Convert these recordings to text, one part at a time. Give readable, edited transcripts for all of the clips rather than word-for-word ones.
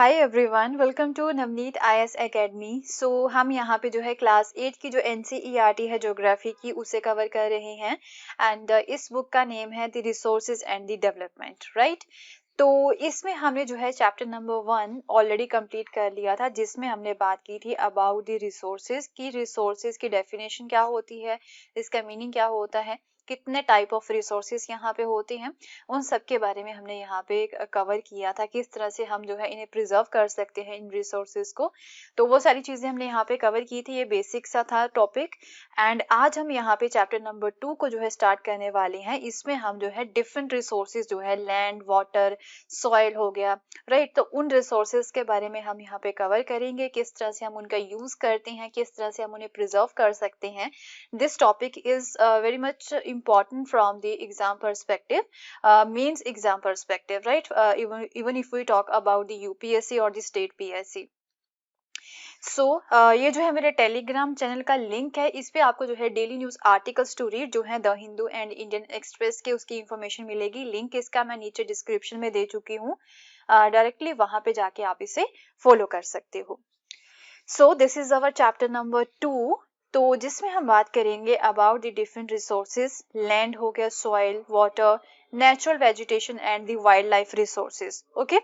Hi everyone, welcome to Navneet IAS Academy. हम यहाँ पे जो है क्लास 8 की जो एनसीईआरटी है ज्योग्राफी की उसे कवर कर रहे हैं। एंड इस बुक का नेम है the resources and the development, right. तो इसमें हमने जो है चैप्टर नंबर 1 ऑलरेडी कंप्लीट कर लिया था, जिसमें हमने बात की थी अबाउट द रिसोर्सेज की रिसोर्सेज की डेफिनेशन क्या होती है, इसका मीनिंग क्या होता है, कितने टाइप ऑफ रिसोर्सेज यहाँ पे होते हैं, उन सब के बारे में हमने यहाँ पे कवर किया था, किस तरह से हम जो है इन्हें प्रिजर्व कर सकते हैं इन रिसोर्सेज को। तो वो सारी चीजें हमने यहाँ पे कवर की थी, ये बेसिक सा था टॉपिक। एंड आज हम यहाँ पे चैप्टर नंबर 2 को जो है स्टार्ट करने वाले हैं। इसमें हम जो है डिफरेंट रिसोर्सेज जो है लैंड, वाटर, सॉइल हो गया, राइट। तो उन रिसोर्सेज के बारे में हम यहाँ पे कवर करेंगे, किस तरह से हम उनका यूज करते हैं, किस तरह से हम उन्हें प्रिजर्व कर सकते हैं। This topic is very much important from the exam perspective, means exam perspective, right? Even if we talk about the UPSC or the state PSC. ये जो है मेरे टेलीग्राम चैनल का लिंक है, इस पे आपको जो है daily news articles to read जो है the Hindu and Indian Express के उसकी इंफॉर्मेशन मिलेगी। लिंक इसका मैं नीचे डिस्क्रिप्शन में दे चुकी हूँ, डायरेक्टली वहां पे जाके आप इसे फॉलो कर सकते हो। This is our chapter number 2, तो जिसमें हम बात करेंगे about the different resources. Land हो गया, soil, water, natural vegetation and the wild life resources. Okay,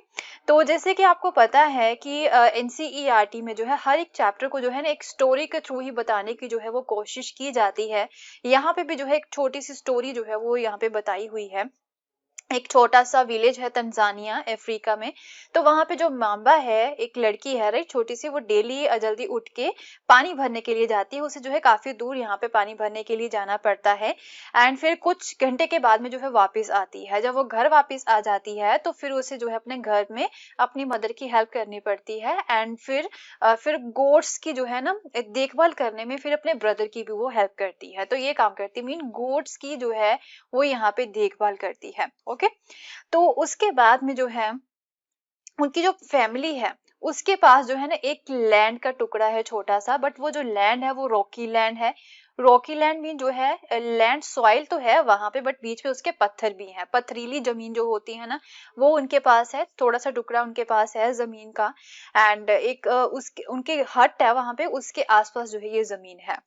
तो जैसे कि आपको पता है कि एनसीईआरटी में जो है हर एक चैप्टर को जो है ना एक स्टोरी के थ्रू ही बताने की जो है वो कोशिश की जाती है। यहाँ पे भी जो है एक छोटी सी स्टोरी जो है वो यहाँ पे बताई हुई है। एक छोटा सा विलेज है तंजानिया अफ्रीका में। तो वहां पे जो मांबा है, एक लड़की है, राइट, छोटी सी, वो डेली जल्दी उठ के पानी भरने के लिए जाती है। उसे जो है काफी दूर यहाँ पे पानी भरने के लिए जाना पड़ता है। एंड फिर कुछ घंटे के बाद में जो है वापस आती है। जब वो घर वापस आ जाती है तो फिर उसे जो है अपने घर में अपनी मदर की हेल्प करनी पड़ती है। एंड फिर गोट्स की जो है ना देखभाल करने में फिर अपने ब्रदर की भी वो हेल्प करती है। तो ये काम करती, मीन गोट्स की जो है वो यहाँ पे देखभाल करती है। ओके, तो उसके बाद में जो है उनकी जो फैमिली है उसके पास जो है ना एक लैंड का टुकड़ा है छोटा सा, बट वो जो लैंड है वो रॉकी लैंड है। रॉकी लैंड मीन जो है लैंड सॉइल तो है वहां पे, बट बीच में उसके पत्थर भी हैं, पथरीली जमीन जो होती है ना वो उनके पास है, थोड़ा सा टुकड़ा उनके पास है जमीन का। एंड एक उसके उनके हट है वहां पे, उसके आसपास जो है ये जमीन है।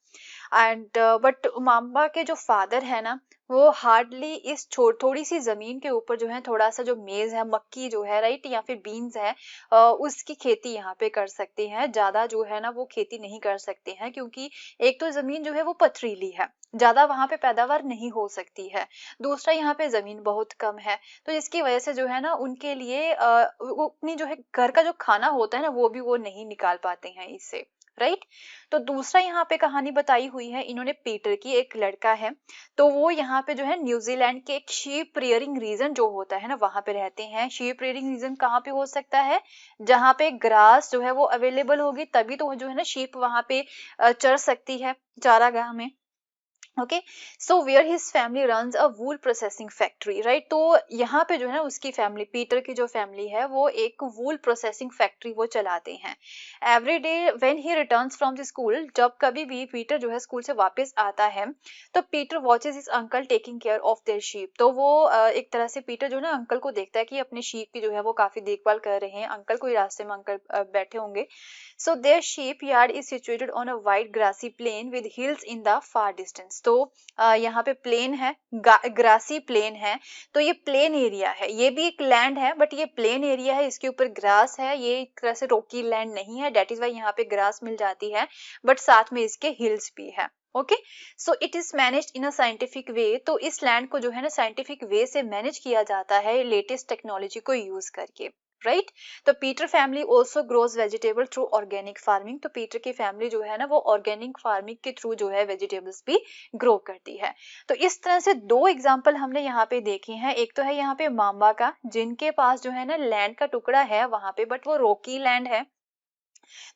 एंड बट माम्बा के जो फादर है ना वो हार्डली इस थोड़ी सी जमीन के ऊपर जो है थोड़ा सा जो मेज है, मक्की जो है, राइट, या फिर बीन्स है, उसकी खेती यहाँ पे कर सकते हैं। ज्यादा जो है ना वो खेती नहीं कर सकते हैं, क्योंकि एक तो जमीन जो है वो पथरीली है, ज्यादा वहां पे पैदावार नहीं हो सकती है। दूसरा यहाँ पे जमीन बहुत कम है, तो इसकी वजह से जो है ना उनके लिए वो अपनी जो है घर का जो खाना होता है ना वो भी वो नहीं निकाल पाते हैं इससे, राइट। तो दूसरा यहाँ पे कहानी बताई हुई है इन्होंने पीटर की, एक लड़का है। तो वो यहाँ पे जो है न्यूजीलैंड के एक शीप रियरिंग रीजन जो होता है ना वहां पे रहते हैं। शीप रियरिंग रीजन कहाँ पे हो सकता है, जहाँ पे ग्रास जो है वो अवेलेबल होगी, तभी तो जो है ना शीप वहां पे चर सकती है चारागाह में। Okay, so where his family runs a wool processing factory, right. तो यहाँ पे जो है ना उसकी फैमिली, पीटर की जो फैमिली है वो एक वूल प्रोसेसिंग फैक्ट्री वो चलाते हैं। Every day when he returns from the school, जब कभी भी पीटर जो है स्कूल से वापस आता है तो Peter watches his uncle taking care of their sheep. तो वो एक तरह से पीटर जो है ना अंकल को देखता है कि अपने शीप की जो है वो काफी देखभाल कर रहे हैं। अंकल को ही रास्ते में अंकल बैठे होंगे। So their sheep yard is situated on a wide grassy plain with hills in the far distance. तो यहाँ पे प्लेन है, ग्रासी प्लेन है। तो ये प्लेन एरिया है, ये भी एक लैंड है बट ये प्लेन एरिया है, इसके ऊपर ग्रास है। ये एक तरह से रॉकी लैंड नहीं है, डेट इज वाई यहाँ पे ग्रास मिल जाती है, बट साथ में इसके हिल्स भी है। Okay, so it is managed in a scientific way. तो इस लैंड को जो है ना साइंटिफिक वे से मैनेज किया जाता है लेटेस्ट टेक्नोलॉजी को यूज करके, राइट। तो Peter family also grows vegetable through organic farming. तो पीटर की फैमिली जो है ना वो ऑर्गेनिक फार्मिंग के थ्रू जो है वेजिटेबल्स भी ग्रो करती है। तो इस तरह से दो एग्जांपल हमने यहाँ पे देखे हैं। एक तो है यहाँ पे माम्बा का, जिनके पास जो है ना लैंड का टुकड़ा है वहां पे, बट वो रॉकी लैंड है।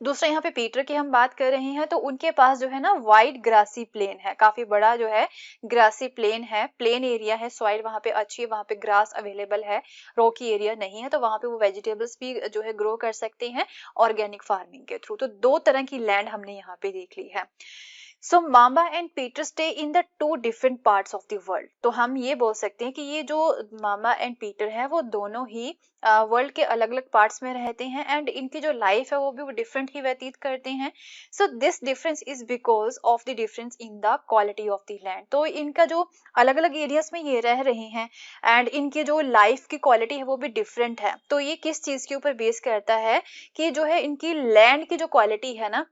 दूसरा यहाँ पे पीटर की हम बात कर रहे हैं, तो उनके पास जो है ना वाइड ग्रासी प्लेन है, काफी बड़ा जो है ग्रासी प्लेन है, प्लेन एरिया है, सॉइल वहां पे अच्छी है, वहां पे ग्रास अवेलेबल है, रॉकी एरिया नहीं है, तो वहां पे वो वेजिटेबल्स भी जो है ग्रो कर सकते हैं ऑर्गेनिक फार्मिंग के थ्रू। तो दो तरह की लैंड हमने यहाँ पे देख ली है। So Mama and Peter stay in the two different parts of the world. तो हम ये बोल सकते हैं कि ये जो मामा एंड पीटर है वो दोनों ही वर्ल्ड के अलग अलग पार्ट्स में रहते हैं एंड इनकी जो लाइफ है वो भी वो डिफरेंट ही व्यतीत करते हैं। So this difference is because of the difference in the quality of the land. तो इनका जो अलग अलग एरियाज में ये रह रहे हैं एंड इनकी जो लाइफ की क्वालिटी है वो भी डिफरेंट है। तो ये किस चीज के ऊपर बेस करता है कि जो है इनकी लैंड की जो क्वालिटी है ना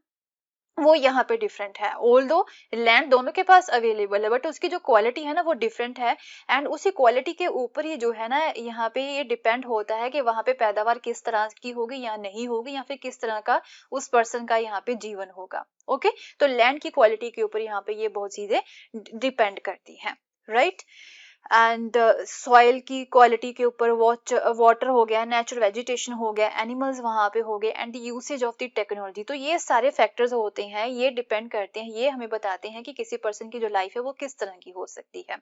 वो यहाँ पे डिफरेंट है। ऑल्दो लैंड दोनों के पास अवेलेबल है बट उसकी जो क्वालिटी है ना वो डिफरेंट है एंड उसी क्वालिटी के ऊपर ही जो है ना यहाँ पे ये डिपेंड होता है कि वहां पे पैदावार किस तरह की होगी या नहीं होगी या फिर किस तरह का उस पर्सन का यहाँ पे जीवन होगा। ओके, तो लैंड की क्वालिटी के ऊपर यहाँ पे ये बहुत चीजें डिपेंड करती हैं, राइट। एंड सॉइल की क्वालिटी के ऊपर वाटर हो गया, नेचुरल वेजिटेशन हो गया, एनिमल्स वहां पे हो गए and the usage of the technology. तो ये सारे फैक्टर्स होते हैं, ये डिपेंड करते हैं, ये हमें बताते हैं कि किसी पर्सन की जो लाइफ है वो किस तरह की हो सकती है।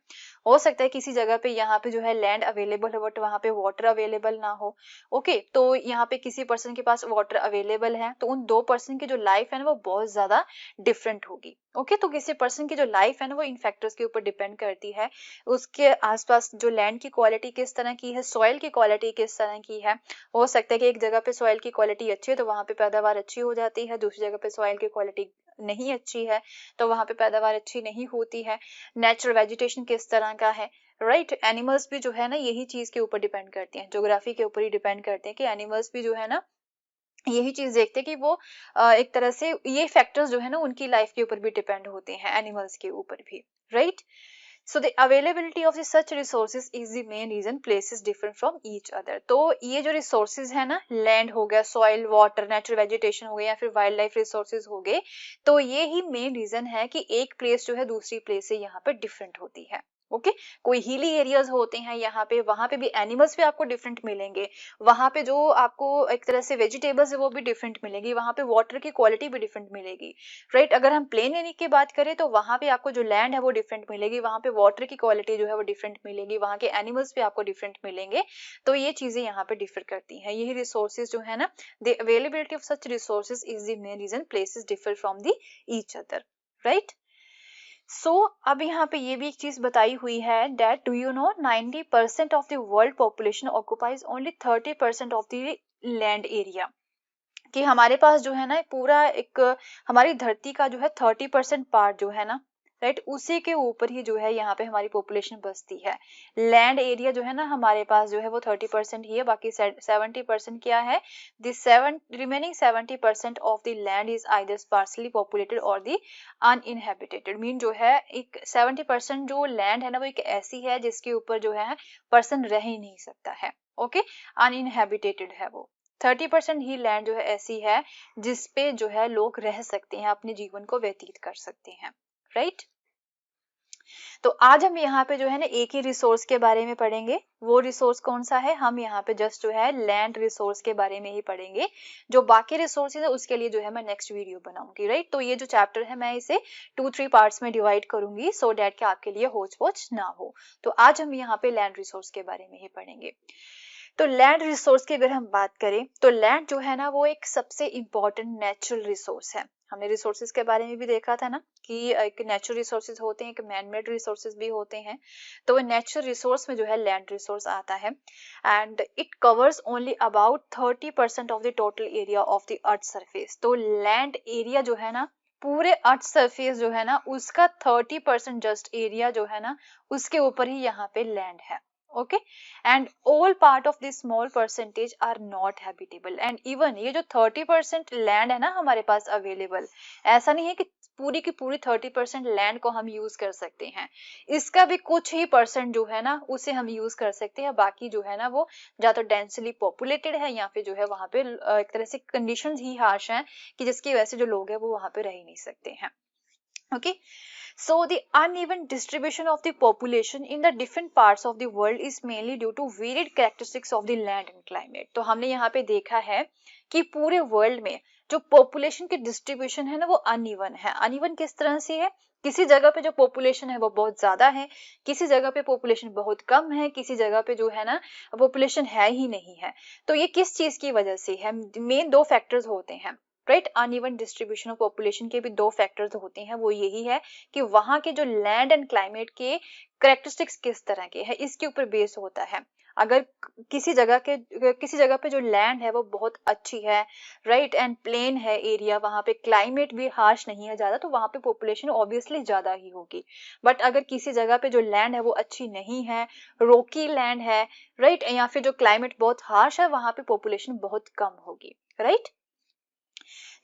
हो सकता है किसी जगह पे यहाँ पे जो है लैंड अवेलेबल है बट वहां पे वाटर अवेलेबल ना हो। ओके, तो यहाँ पे किसी पर्सन के पास वाटर अवेलेबल है तो उन दो पर्सन की जो लाइफ है ना वो बहुत ज्यादा डिफरेंट होगी। ओके, तो किसी पर्सन की जो लाइफ है ना वो इन फैक्टर्स के ऊपर डिपेंड करती है। उसके आसपास जो लैंड की क्वालिटी किस तरह की है, सॉइल की क्वालिटी किस तरह की है। हो सकता है कि एक जगह पे सॉइल की क्वालिटी अच्छी है तो वहां पे पैदावार अच्छी हो जाती है, दूसरी जगह पे सॉइल की क्वालिटी नहीं अच्छी है तो वहां पे पैदावार अच्छी नहीं होती है। नेचुरल वेजिटेशन किस तरह का है, राइट। एनिमल्स भी जो है ना यही चीज के ऊपर डिपेंड करते हैं, ज्योग्राफी के ऊपर ही डिपेंड करते हैं कि एनिमल्स भी जो है ना यही चीज देखते हैं कि वो एक तरह से ये फैक्टर्स जो है ना उनकी लाइफ के ऊपर भी डिपेंड होते हैं, एनिमल्स के ऊपर भी, right. So the availability of the such resources is the main reason places differ from each other। तो ये जो resources है ना, लैंड हो गया, सॉइल, वाटर, नेचुरल वेजिटेशन हो गया या फिर वाइल्ड लाइफ रिसोर्सेज हो गए, तो ये ही मेन रीजन है कि एक प्लेस जो है दूसरी प्लेस से यहाँ पे डिफरेंट होती है। ओके, कोई हिली एरियाज होते हैं यहाँ पे, वहां पे भी एनिमल्स भी आपको डिफरेंट मिलेंगे, वहां पे जो आपको एक तरह से वेजिटेबल्स है वो भी डिफरेंट मिलेगी, वहां पे वाटर की क्वालिटी भी डिफरेंट मिलेगी, राइट। अगर हम प्लेन एरिया की बात करें तो वहां पे आपको जो लैंड है वो डिफरेंट मिलेगी, वहां पे वाटर की क्वालिटी जो है वो डिफरेंट मिलेगी, वहां के एनिमल्स भी आपको डिफरेंट मिलेंगे। तो ये चीजें यहाँ पे डिफर करती हैं, यही रिसोर्सेज जो है ना, the availability of such resources is the main reason places differ from the each other, right. So अब यहाँ पे ये भी एक चीज बताई हुई है that do you know 90% of the world population occupies only 30% of the land area. कि हमारे पास जो है ना पूरा एक हमारी धरती का जो है 30% पार्ट जो है ना, राइट, उसी के ऊपर ही जो है यहाँ पे हमारी पॉपुलेशन बसती है। लैंड एरिया जो है ना हमारे पास जो है वो 30% ही है, बाकी 70% क्या है, remaining 70% of the land is either sparsely populated और द अनइनहेबिटेटेड। मीन जो है एक 70% जो लैंड है ना वो एक ऐसी है जिसके ऊपर जो है पर्सन रह ही नहीं सकता है। ओके, अनइनहेबिटेटेड है वो। 30% ही लैंड जो है ऐसी है जिसपे जो है लोग रह सकते हैं, अपने जीवन को व्यतीत कर सकते हैं, राइट। तो आज हम यहाँ पे जो है ना एक ही रिसोर्स के बारे में पढ़ेंगे। वो रिसोर्स कौन सा है, हम यहाँ पे जस्ट जो है लैंड रिसोर्स के बारे में ही पढ़ेंगे। जो बाकी रिसोर्सेज है उसके लिए जो है मैं नेक्स्ट वीडियो बनाऊंगी, राइट। तो ये जो चैप्टर है मैं इसे 2-3 पार्ट्स में डिवाइड करूंगी सो डैट कि आपके लिए होच पोच ना हो। तो आज हम यहाँ पे लैंड रिसोर्स के बारे में ही पढ़ेंगे। तो लैंड रिसोर्स की अगर हम बात करें तो लैंड जो है ना वो एक सबसे इम्पोर्टेंट नेचुरल रिसोर्स है। हमने रिसोर्सेज के बारे में भी देखा था ना कि एक नेचुरल रिसोर्सेज होते हैं, एक मैन मेड रिसोर्सेज भी होते हैं। तो वो नेचुरल रिसोर्स में जो है लैंड रिसोर्स आता है and it covers only about 30% of the total area of the earth surface. तो लैंड एरिया जो है ना पूरे अर्थ सरफेस जो है ना उसका 30% जस्ट एरिया जो है ना उसके ऊपर ही यहाँ पे लैंड है। Okay, and all part of this small percentage are not habitable. And even ये जो 30% लैंड है ना हमारे पास अवेलेबल, ऐसा नहीं है कि पूरी की पूरी 30% लैंड को हम यूज कर सकते हैं, इसका भी कुछ ही परसेंट जो है ना उसे हम यूज कर सकते हैं, बाकी जो है ना वो या तो डेंसली पॉपुलेटेड है या फिर जो है वहां पे एक तरह से कंडीशंस ही हार्श हैं कि जिसकी वजह से जो लोग हैं वो वहां पे रह ही नहीं सकते हैं। Okay, so the uneven distribution of the population in the different parts of the world is mainly due to varied characteristics of the land and climate। तो हमने यहाँ पे देखा है कि पूरे वर्ल्ड में जो पॉपुलेशन की डिस्ट्रीब्यूशन है ना वो अनइवन है। अनइवन किस तरह से है, किसी जगह पे जो पॉपुलेशन है वो बहुत ज्यादा है, किसी जगह पे पॉपुलेशन बहुत कम है, किसी जगह पे जो है ना पॉपुलेशन है ही नहीं है। तो ये किस चीज की वजह से है, मेन दो फैक्टर्स होते हैं। Right. Uneven distribution of population के भी दो फैक्टर्स होते हैं, वो यही है कि वहाँ के जो लैंड एंड क्लाइमेट के करेक्टरिस्टिक्स किस तरह के हैं, इसके ऊपर बेस होता है। अगर किसी जगह पे जो लैंड है वो बहुत अच्छी है, राइट, एंड प्लेन है एरिया, वहाँ पे क्लाइमेट भी हार्श नहीं है ज़्यादा, तो वहाँ पे पॉपुलेशन ऑब्वियसली ज़्यादा ही होगी। बट अगर किसी जगह पे जो लैंड है वो अच्छी नहीं है, रोकी लैंड है, राइट, या फिर जो क्लाइमेट बहुत हार्श है, वहाँ पे पॉपुलेशन बहुत कम होगी, राइट।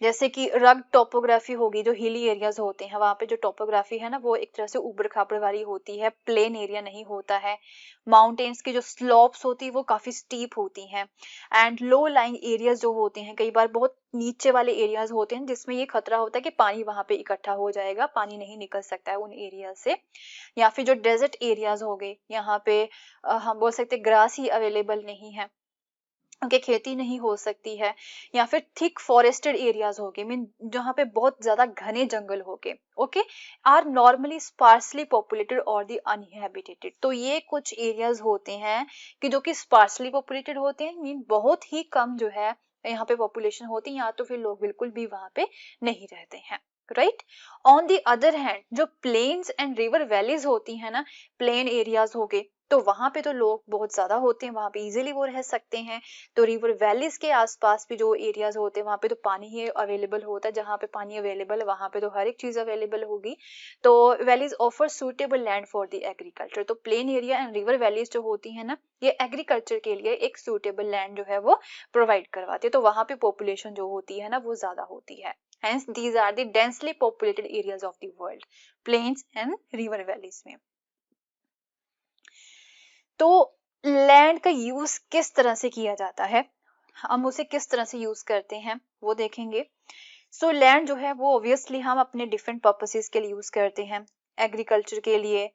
जैसे कि रग टोपोग्राफी होगी, जो हिली एरियाज होते हैं, वहाँ पे जो टोपोग्राफी है ना वो एक तरह से ऊबड़ खाबड़ वाली होती है, प्लेन एरिया नहीं होता है। माउंटेन्स की जो स्लोप्स होती है वो काफी स्टीप होती हैं। एंड लो लाइंग एरियाज जो होते हैं, कई बार बहुत नीचे वाले एरियाज होते हैं जिसमें ये खतरा होता है कि पानी वहां पे इकट्ठा हो जाएगा, पानी नहीं निकल सकता है उन एरिया से। या फिर जो डेजर्ट एरियाज हो गए, यहाँ पे हम बोल सकते ग्रास ही अवेलेबल नहीं है, उनके खेती नहीं हो सकती है। या फिर थिक फॉरेस्टेड एरियाज हो गए, मीन जहाँ पे बहुत ज्यादा घने जंगल हो गए, okay, are normally sparsely populated और दी अनइनहेबिटेड। तो ये कुछ एरियाज होते हैं कि जो कि स्पार्सली पॉपुलेटेड होते हैं, मीन बहुत ही कम जो है यहाँ पे पॉपुलेशन होती है, या तो फिर लोग बिल्कुल भी वहां पे नहीं रहते हैं, right. On the other hand जो प्लेन्स एंड रिवर वैलीज होती है ना, प्लेन एरियाज हो गए, तो वहां पे तो लोग बहुत ज्यादा होते हैं, वहां पे इजीली वो रह सकते हैं। तो रिवर वैलीज के आसपास भी जो एरियाज होते हैं वहां पे तो पानी ही अवेलेबल होता है, जहाँ पे पानी अवेलेबल है वहां पे तो हर एक चीज अवेलेबल होगी। तो valleys offer suitable land for the agriculture. तो plain area and river valleys जो होती है ना, ये एग्रीकल्चर के लिए एक सूटेबल लैंड जो है वो प्रोवाइड करवाती है। तो वहां पे पॉपुलेशन जो होती है ना वो ज्यादा होती है। Hence, these are the densely populated areas of the world, plains and river valleys में। तो लैंड का यूज किस तरह से किया जाता है, हम उसे किस तरह से यूज करते हैं वो देखेंगे। सो लैंड जो है वो ऑब्वियसली हम अपने डिफरेंट पर्पसेस के लिए यूज करते हैं, एग्रीकल्चर के लिए,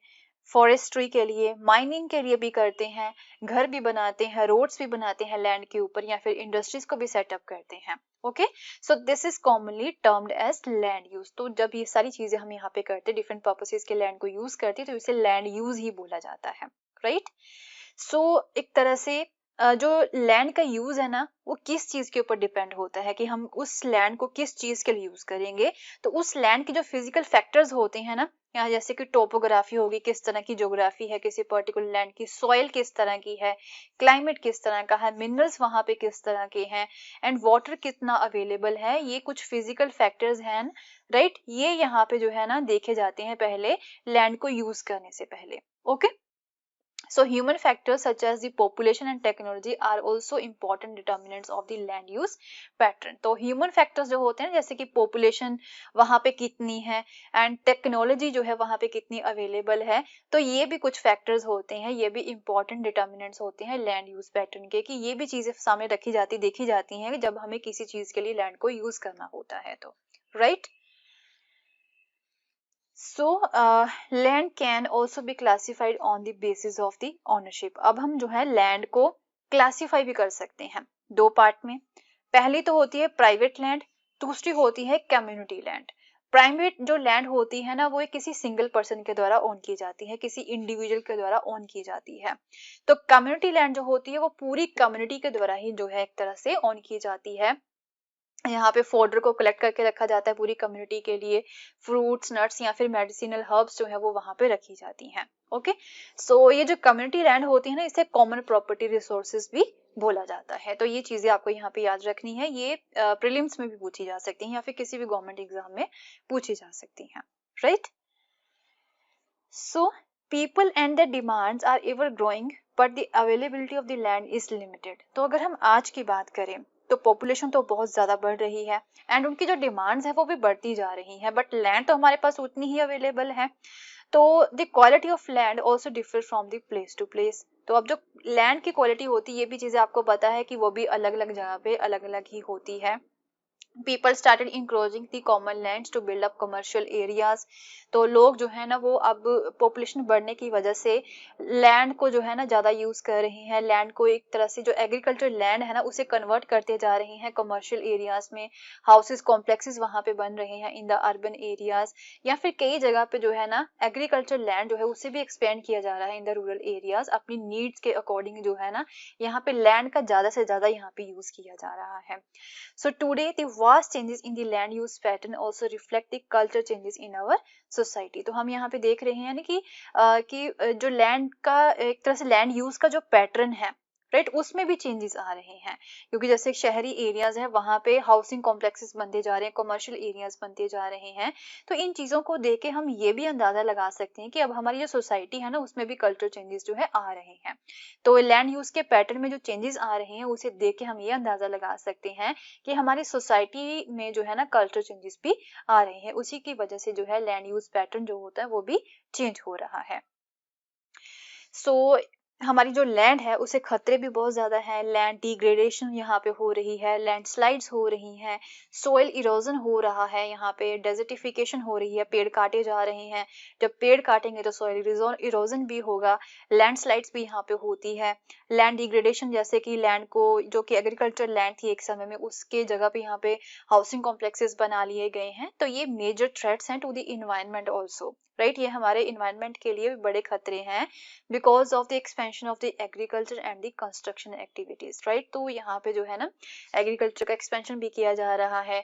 फॉरेस्ट्री के लिए, माइनिंग के लिए भी करते हैं, घर भी बनाते हैं, रोड्स भी बनाते हैं लैंड के ऊपर, या फिर इंडस्ट्रीज को भी सेटअप करते हैं, okay. So this is commonly termed as land use. तो जब ये सारी चीजें हम यहाँ पे करते हैं, डिफरेंट पर्पसेस के लैंड को यूज करते हैं, तो इसे लैंड यूज ही बोला जाता है, राइट। सो एक तरह से जो लैंड का यूज है ना वो किस चीज के ऊपर डिपेंड होता है कि हम उस लैंड को किस चीज के लिए यूज करेंगे। तो उस लैंड के जो फिजिकल फैक्टर्स होते हैं ना, यहाँ जैसे कि टोपोग्राफी होगी, किस तरह की ज्योग्राफी है किसी पर्टिकुलर लैंड की, सॉइल किस तरह की है, क्लाइमेट किस तरह का है, मिनरल्स वहां पे किस तरह के हैं, एंड वाटर कितना अवेलेबल है, ये कुछ फिजिकल फैक्टर्स हैं, राइट। ये यहाँ पे जो है ना देखे जाते हैं पहले लैंड को यूज करने से पहले, okay. So human factors such as the population and technology are also important determinants of the land use pattern। तो human factors जो होते हैं जैसे कि population वहाँ पे कितनी है and technology जो है वहाँ पे कितनी available है, तो ये भी कुछ factors होते हैं, ये भी important determinants होते हैं land use pattern के, कि ये भी चीजें सामने रखी जाती देखी जाती हैं जब हमें किसी चीज के लिए land को use करना होता है तो, right। So land can also be classified on the basis of the ownership। अब हम जो है लैंड को क्लासीफाई भी कर सकते हैं दो पार्ट में। पहली तो होती है प्राइवेट लैंड, दूसरी होती है कम्युनिटी लैंड। प्राइवेट जो लैंड होती है ना वो किसी सिंगल पर्सन के द्वारा ओन की जाती है, किसी इंडिविजुअल के द्वारा ओन की जाती है। तो कम्युनिटी लैंड जो होती है वो पूरी कम्युनिटी के द्वारा ही जो है एक तरह से ओन की जाती है। यहाँ पे फोडर को कलेक्ट करके रखा जाता है पूरी कम्युनिटी के लिए, फ्रूट्स नट्स या फिर मेडिसिनल हर्ब्स जो है वो वहां पे रखी जाती हैं, ओके। सो ये जो कम्युनिटी लैंड होती है ना इसे कॉमन प्रॉपर्टी रिसोर्सेज भी बोला जाता है। तो ये चीजें आपको यहाँ पे याद रखनी है, ये प्रीलिम्स में भी पूछी जा सकती हैं या फिर किसी भी गवर्नमेंट एग्जाम में पूछी जा सकती हैं, right. So people and their demands are ever growing but the availability of the land is limited। तो अगर हम आज की बात करें तो पॉपुलेशन तो बहुत ज्यादा बढ़ रही है एंड उनकी जो डिमांड्स है वो भी बढ़ती जा रही है, बट लैंड तो हमारे पास उतनी ही अवेलेबल है। तो the quality of land also differ from the place to place. तो अब जो लैंड की क्वालिटी होती है ये भी चीजें आपको पता है कि वो भी अलग अलग जगह पे अलग अलग ही होती है। People started encroaching the common lands to build up commercial areas। तो लोग जो है ना वो अब पॉपुलेशन बढ़ने की वजह से लैंड को जो है ना ज्यादा यूज कर रहे हैं, लैंड को एक तरह से जो एग्रीकल्चर लैंड है ना उसे कन्वर्ट करते जा रहे हैं कमर्शियल एरियाज में। हाउसेस कॉम्प्लेक्सेस वहां पे बन रहे हैं इन द अर्बन एरियाज, या फिर कई जगह पे जो है ना एग्रीकल्चर लैंड जो है उसे भी एक्सपेंड किया जा रहा है इन द रूरल एरियाज अपनी नीड्स के अकॉर्डिंग जो है ना यहाँ पे लैंड का ज्यादा से ज्यादा यहाँ पे यूज किया जा रहा है। So today the vast changes in the land use pattern also reflect the culture changes in our society। तो हम यहाँ पे देख रहे हैं ना कि जो लैंड का एक तरह से लैंड यूज का जो पैटर्न है, राइट, उसमें भी चेंजेस आ रहे हैं, क्योंकि जैसे शहरी एरियाज है वहां पे हाउसिंग कॉम्प्लेक्सेस बनते जा रहे हैं, कमर्शियल एरियाज बनते जा रहे हैं। तो इन चीजों को देख के हम ये भी अंदाजा लगा सकते हैं कि अब हमारी जो सोसाइटी है ना उसमें भी कल्चर चेंजेस जो है आ रहे हैं। तो लैंड यूज के पैटर्न में जो चेंजेस आ रहे हैं उसे देख के हम ये अंदाजा लगा सकते हैं कि हमारी सोसाइटी में जो है ना कल्चर चेंजेस भी आ रहे हैं। उसी की वजह से जो है लैंड यूज पैटर्न जो होता है वो भी चेंज हो रहा है। सो हमारी जो लैंड है उसे खतरे भी बहुत ज्यादा है, लैंड डिग्रेडेशन यहाँ पे हो रही है, लैंडस्लाइड्स हो रही हैं, सोइल इरोजन हो रहा है, यहाँ पे डेजर्टिफिकेशन हो रही है, पेड़ काटे जा रहे हैं, जब पेड़ काटेंगे तो सोइल इरोजन भी होगा, लैंडस्लाइड्स भी यहाँ पे होती है, लैंड डिग्रेडेशन जैसे कि लैंड को जो कि एग्रीकल्चर लैंड थी एक समय में उसके जगह पे यहाँ पे हाउसिंग कॉम्प्लेक्सेस बना लिए गए हैं। तो ये मेजर थ्रेट्स हैं to the environment also, right, ये हमारे इन्वायरमेंट के लिए भी बड़े खतरे हैं because of the expansion of the agriculture and the construction activities, right. तो यहाँ पे जो है ना एग्रीकल्चर का एक्सपेंशन भी किया जा रहा है,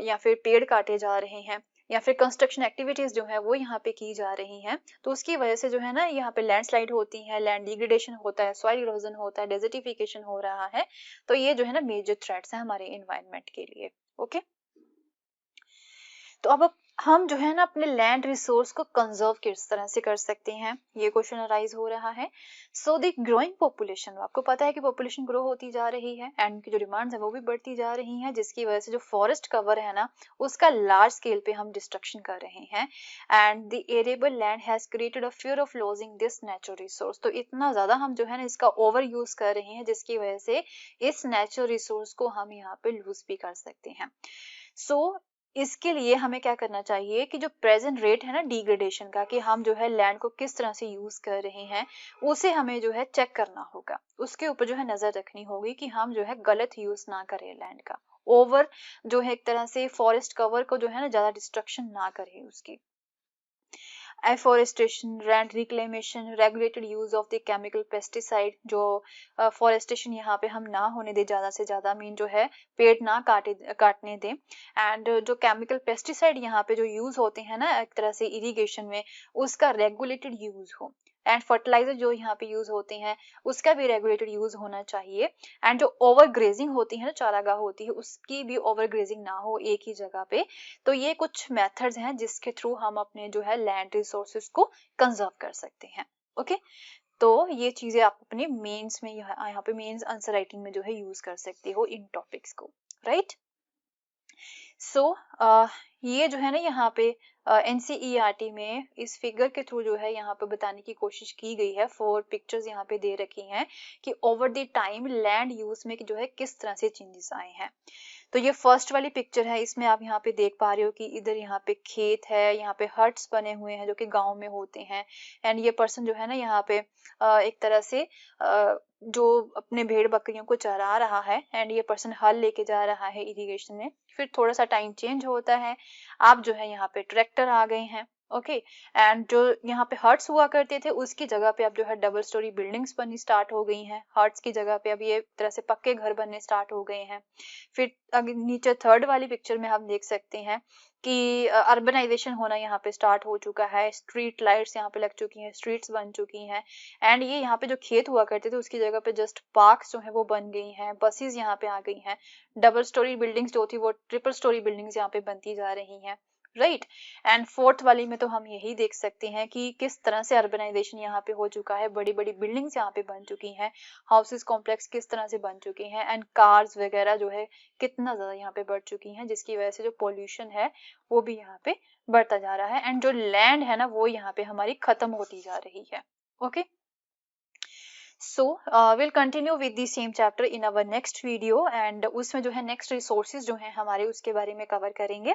या फिर पेड़ काटे जा रहे हैं, या फिर कंस्ट्रक्शन एक्टिविटीज जो है वो यहाँ पे की जा रही हैं। तो उसकी वजह से जो है ना यहाँ पे लैंडस्लाइड होती है, लैंड डिग्रेडेशन होता है, सॉइल इरोजन होता है, डेजर्टिफिकेशन हो रहा है। तो ये जो है ना मेजर थ्रेट्स है हमारे इन्वायरमेंट के लिए। ओके, तो अब हम जो है ना अपने लैंड रिसोर्स को कंजर्व किस तरह से कर सकते हैं, ये क्वेश्चन अराइज हो रहा है। सो द ग्रोइंग पॉपुलेशन, आपको पता है कि पॉपुलेशन ग्रो होती जा रही है एंड उनकी जो डिमांड्स है वो भी बढ़ती जा रही हैं, जिसकी वजह से जो फॉरेस्ट कवर है ना उसका लार्ज स्केल पे हम डिस्ट्रक्शन कर रहे हैं and the arable land has created a fear of losing this natural resource. तो इतना ज्यादा हम जो है ना इसका ओवर यूज कर रहे हैं जिसकी वजह से इस नेचुरल रिसोर्स को हम यहाँ पे लूज भी कर सकते हैं। सो इसके लिए हमें क्या करना चाहिए कि जो प्रेजेंट रेट है ना डिग्रेडेशन का, कि हम जो है लैंड को किस तरह से यूज कर रहे हैं उसे हमें जो है चेक करना होगा, उसके ऊपर जो है नजर रखनी होगी कि हम जो है गलत यूज ना करें लैंड का, ओवर जो है एक तरह से फॉरेस्ट कवर को जो है ना ज्यादा डिस्ट्रक्शन ना करें उसकी। Afforestation, land reclamation, regulated use of the chemical pesticide, जो फॉरेस्टेशन यहाँ पे हम ना होने दे ज्यादा से ज्यादा, मीन जो है पेड़ ना काटने दें, एंड जो केमिकल पेस्टिसाइड यहाँ पे जो यूज होते हैं ना एक तरह से इरिगेशन में उसका रेगुलेटेड यूज हो, एंड फर्टिलाइजर जो यहाँ पे यूज होते हैं उसका भी रेगुलेटेड यूज होना चाहिए, एंड जो ओवर ग्रेजिंग होती है ना चारागाह होती है उसकी भी ओवर ग्रेजिंग ना हो एक ही जगह पे। तो ये कुछ मेथड्स हैं जिसके थ्रू हम अपने जो है लैंड रिसोर्सेज को कंजर्व कर सकते हैं। ओके, तो ये चीजें आप अपने मेंस में यहाँ पे मेंस आंसर राइटिंग में जो है यूज कर सकते हो इन टॉपिक्स को, राइट। सो ये जो है ना यहाँ पे एनसीईआरटी में इस फिगर के थ्रू जो है यहाँ पे बताने की कोशिश की गई है, 4 पिक्चर्स यहाँ पे दे रखी हैं कि over the time land use में जो है किस तरह से चेंजेस आए हैं। तो ये फर्स्ट वाली पिक्चर है, इसमें आप यहाँ पे देख पा रहे हो कि इधर यहाँ पे खेत है, यहाँ पे हट्स बने हुए हैं जो कि गांव में होते हैं, एंड ये पर्सन जो है ना यहाँ पे एक तरह से जो अपने भेड़ बकरियों को चरा रहा है, एंड ये पर्सन हल लेके जा रहा है इरिगेशन में। फिर थोड़ा सा टाइम चेंज होता है, आप जो है यहाँ पे ट्रैक्टर आ गए हैं। ओके, एंड जो यहाँ पे हट्स हुआ करते थे उसकी जगह पे अब जो है डबल स्टोरी बिल्डिंग्स बननी स्टार्ट हो गई हैं, हट्स की जगह पे अब ये तरह से पक्के घर बनने स्टार्ट हो गए हैं। फिर अगर नीचे थर्ड वाली पिक्चर में हम देख सकते हैं कि अर्बनाइजेशन होना यहाँ पे स्टार्ट हो चुका है, स्ट्रीट लाइट्स यहाँ पे लग चुकी हैं, स्ट्रीट्स बन चुकी हैं, एंड ये यहाँ पे जो खेत हुआ करते थे उसकी जगह पे जस्ट पार्क्स जो है वो बन गई हैं, बसेस यहाँ पे आ गई हैं, डबल स्टोरी बिल्डिंग्स जो थी वो ट्रिपल स्टोरी बिल्डिंग्स यहाँ पे बनती जा रही हैं, राइट। एंड फोर्थ वाली में तो हम यही देख सकते हैं कि किस तरह से अर्बनाइजेशन यहाँ पे हो चुका है, बड़ी बड़ी बिल्डिंग्स यहाँ पे बन चुकी हैं, हाउसेस कॉम्प्लेक्स किस तरह से बन चुके हैं, एंड कार्स वगैरह जो है कितना ज्यादा यहाँ पे बढ़ चुकी हैं, जिसकी वजह से जो पोल्यूशन है वो भी यहाँ पे बढ़ता जा रहा है, एंड जो लैंड है ना वो यहाँ पे हमारी खत्म होती जा रही है। Okay, so we'll continue with the same chapter in our next video, and उसमें जो है next resources जो हैं हमारे उसके बारे में कवर करेंगे।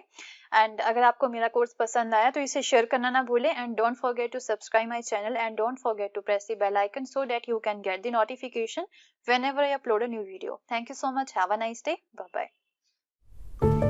and अगर आपको मेरा कोर्स पसंद आया तो इसे शेयर करना ना भूलें, and don't forget to subscribe my channel and don't forget to press the bell icon so that you can get the notification whenever I upload a new video. Thank you so much. Have a nice day. Bye bye.